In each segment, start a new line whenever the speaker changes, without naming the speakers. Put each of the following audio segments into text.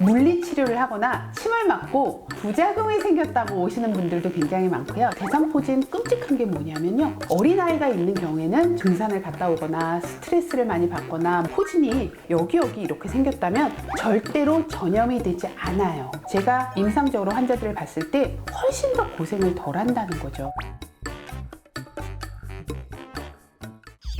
물리치료를 하거나 침을 맞고 부작용이 생겼다고 오시는 분들도 굉장히 많고요. 대상포진 끔찍한 게 뭐냐면요, 어린아이가 있는 경우에는 등산을 갔다 오거나 스트레스를 많이 받거나 포진이 여기 이렇게 생겼다면 절대로 전염이 되지 않아요. 제가 임상적으로 환자들을 봤을 때 훨씬 더 고생을 덜 한다는 거죠.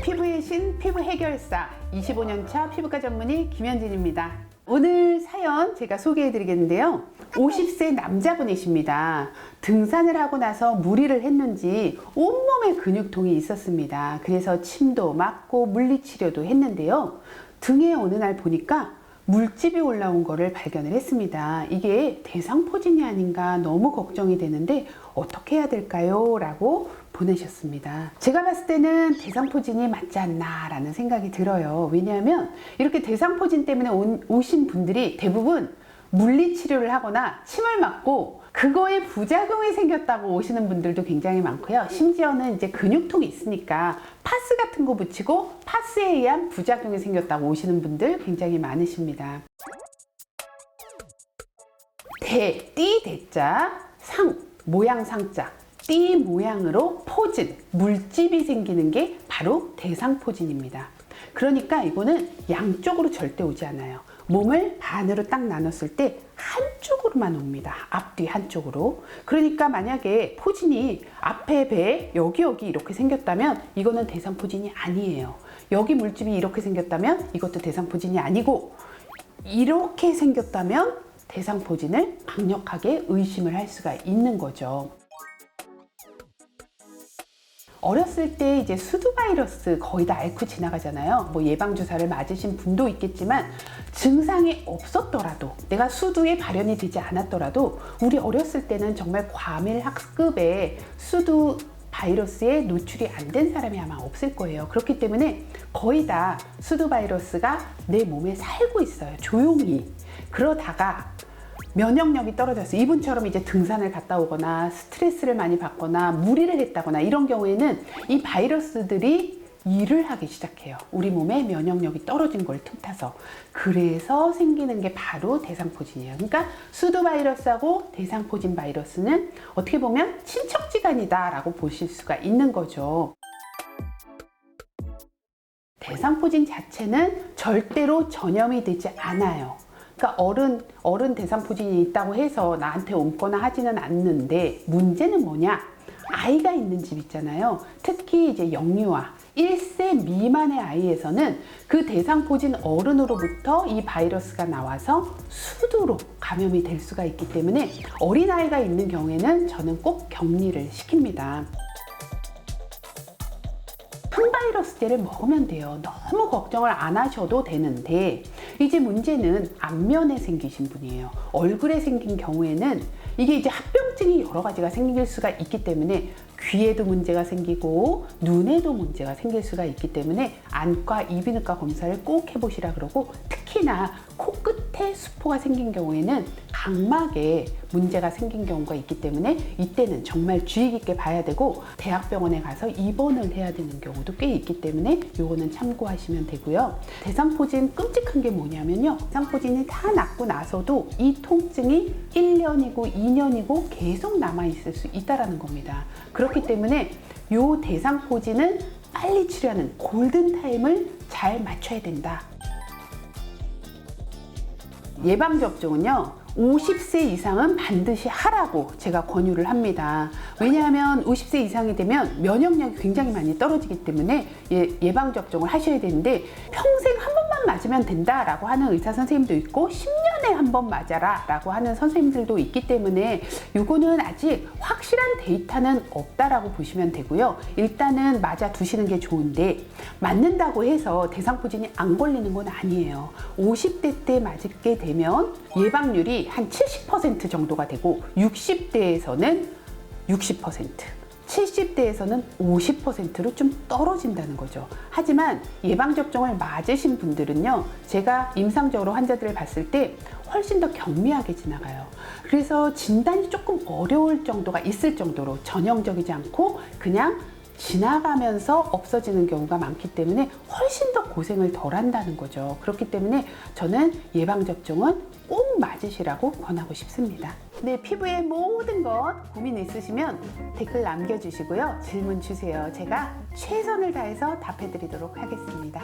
피부의 신, 피부 해결사, 25년차 피부과 전문의 김현진입니다. 오늘 사연 제가 소개해 드리겠는데요. 50세 남자분이십니다. 등산을 하고 나서 무리를 했는지 온몸에 근육통이 있었습니다. 그래서 침도 맞고 물리치료도 했는데요. 등에 어느 날 보니까 물집이 올라온 거를 발견을 했습니다. 이게 대상포진이 아닌가 너무 걱정이 되는데 어떻게 해야 될까요? 라고 보내셨습니다. 제가 봤을 때는 대상포진이 맞지 않나 라는 생각이 들어요. 왜냐하면 이렇게 대상포진 때문에 오신 분들이 대부분 물리치료를 하거나 침을 맞고 그거에 부작용이 생겼다고 오시는 분들도 굉장히 많고요. 심지어는 이제 근육통이 있으니까 파스 같은 거 붙이고 파스에 의한 부작용이 생겼다고 오시는 분들 굉장히 많으십니다. 띠 대자, 상, 모양 상자, 띠 모양으로 포진, 물집이 생기는 게 바로 대상포진입니다. 그러니까 이거는 양쪽으로 절대 오지 않아요. 몸을 반으로 딱 나눴을 때 한쪽으로만 옵니다. 앞뒤 한쪽으로. 그러니까 만약에 포진이 앞에 배 여기 이렇게 생겼다면 이거는 대상포진이 아니에요. 여기 물집이 이렇게 생겼다면 이것도 대상포진이 아니고, 이렇게 생겼다면 대상포진을 강력하게 의심을 할 수가 있는 거죠. 어렸을 때 이제 수두바이러스 거의 다 앓고 지나가잖아요. 뭐 예방주사를 맞으신 분도 있겠지만 증상이 없었더라도, 내가 수두에 발현이 되지 않았더라도 우리 어렸을 때는 정말 과밀학급의 수두 바이러스에 노출이 안 된 사람이 아마 없을 거예요. 그렇기 때문에 거의 다 수두 바이러스가 내 몸에 살고 있어요. 조용히. 그러다가 면역력이 떨어져서 이분처럼 이제 등산을 갔다 오거나 스트레스를 많이 받거나 무리를 했다거나 이런 경우에는 이 바이러스들이 일을 하기 시작해요. 우리 몸에 면역력이 떨어진 걸 틈타서. 그래서 생기는 게 바로 대상포진이에요. 그러니까 수두 바이러스하고 대상포진 바이러스는 어떻게 보면 친척지간이다 라고 보실 수가 있는 거죠. 대상포진 자체는 절대로 전염이 되지 않아요. 그러니까 어른 대상포진이 있다고 해서 나한테 옮거나 하지는 않는데, 문제는 뭐냐? 아이가 있는 집 있잖아요. 특히 이제 영유아 1세 미만의 아이에서는 그 대상포진 어른으로부터 이 바이러스가 나와서 수두로 감염이 될 수가 있기 때문에 어린아이가 있는 경우에는 저는 꼭 격리를 시킵니다. 항바이러스제를 먹으면 돼요. 너무 걱정을 안 하셔도 되는데, 이제 문제는 안면에 생기신 분이에요. 얼굴에 생긴 경우에는 이게 이제 합병증이 여러 가지가 생길 수가 있기 때문에 귀에도 문제가 생기고 눈에도 문제가 생길 수가 있기 때문에 안과 이비인후과 검사를 꼭 해보시라 그러고, 특히나 코끝에 수포가 생긴 경우에는 각막에 문제가 생긴 경우가 있기 때문에 이때는 정말 주의 깊게 봐야 되고 대학병원에 가서 입원을 해야 되는 경우도 꽤 있기 때문에 요거는 참고하시면 되고요. 대상포진 끔찍한 게 뭐냐면요, 대상포진이 다 낫고 나서도 이 통증이 1년이고 2년이고 계속 남아있을 수 있다는 겁니다. 그렇기 때문에 요 대상포진은 빨리 치료하는 골든타임을 잘 맞춰야 된다. 예방접종은요, 50세 이상은 반드시 하라고 제가 권유를 합니다. 왜냐하면 50세 이상이 되면 면역력이 굉장히 많이 떨어지기 때문에 예방접종을 하셔야 되는데, 평생 한 번만 맞으면 된다라고 하는 의사 선생님도 있고 10년에 한 번 맞아라 라고 하는 선생님들도 있기 때문에 이거는 아직 확실한 데이터는 없다라고 보시면 되고요. 일단은 맞아 두시는 게 좋은데, 맞는다고 해서 대상포진이 안 걸리는 건 아니에요. 50대 때 맞게 되면 예방률이 한 70% 정도가 되고 60대에서는 60%, 70대에서는 50%로 좀 떨어진다는 거죠. 하지만 예방접종을 맞으신 분들은요, 제가 임상적으로 환자들을 봤을 때 훨씬 더 경미하게 지나가요. 그래서 진단이 조금 어려울 정도가 있을 정도로 전형적이지 않고 그냥 지나가면서 없어지는 경우가 많기 때문에 훨씬 더 고생을 덜 한다는 거죠. 그렇기 때문에 저는 예방접종은 꼭 맞으시라고 권하고 싶습니다. 네, 피부에 모든 것 고민 있으시면 댓글 남겨주시고요. 질문 주세요. 제가 최선을 다해서 답해드리도록 하겠습니다.